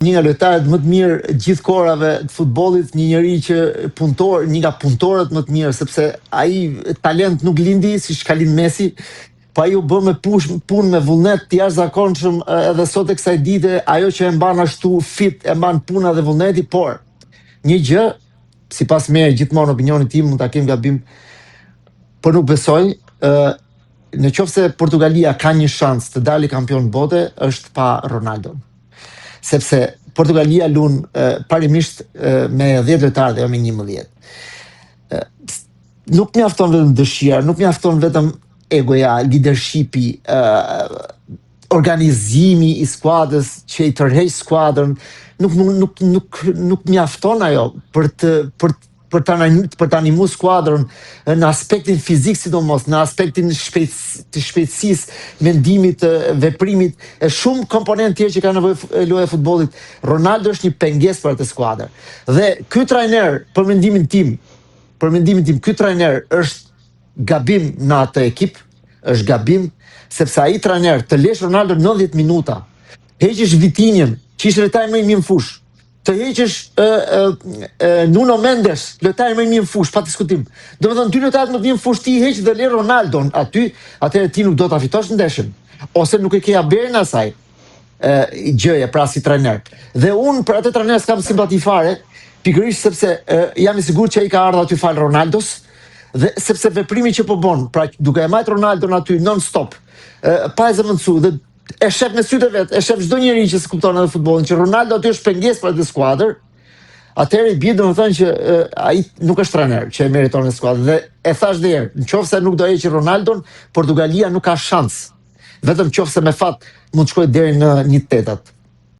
një nga lojtarët më të mirë gjithë kohërave të futbollit, një njeri që një nga punëtorët më të mirë, sepse ai talent nuk lindi siç ka lind Messi, po ai u bë me punë me vullnet të jashtëzakonshëm edhe sot e kësaj dite ajo që e mban ashtu fit, e mban puna dhe vullneti, por një gjë, sipas meje gjithmonë opinionin tim mund ta kem gabim, por nuk besoj, në qoftë se Portugalia ka një shans të dalë kampion bote, është pa Ronaldo. Sepse Portugalia lun parimisht me 10 lojtarë dhe jo me 11. Nuk mjafton vetëm dëshira, nuk mjafton vetëm egoja, leadershipi, organizimi i skuadrës që i tërheq skuadrën, nuk mjafton ajo për të animu skuadrën në aspektin fizik sidomos, në aspektin të shpejtësisë, mendimit, veprimit, e shumë komponent tjerë që ka nevojë loja e futbollit. Ronaldo është një pengesë për atë skuadër. Dhe ky trajner, për mendimin tim, ky trajner është gabim në atë ekip, është gabim, sepse ai trajner të lesh Ronaldo 90 minuta, heqësh Vitinjen, që ishte lojtari më i mirë në fushë, të heqësh Nuno Mendes, lojtari më i mirë në fushë, pa diskutim. Domethënë dy lojtarët më të mirë në fushë ti heq dhe le Ronaldon aty, atëherë ti nuk do ta fitosh ndeshjen, ose nuk e ke aberin asaj gjëje pra si trajner. Dhe unë për atë trajner s'kam simpati fare, pikërisht sepse jam i sigurt që ai ka ardhur aty fal Ronaldos, dhe sepse veprimi që po bën, pra duke e majt Ronaldon aty non stop, pa e zëvendësuar dhe e shef me sytë vet, e shef çdo njeri që s'kupton edhe futbollin, që Ronaldo aty është pengesë për atë skuadër, atëherë i bie domethënë që ai nuk është trajner që e meriton në skuadër. Dhe e thash dhe herë, nëse nuk do heqë Ronaldon, Portugalia nuk ka shans. Vetëm nëse me fat mund të shkojë deri në 1/8.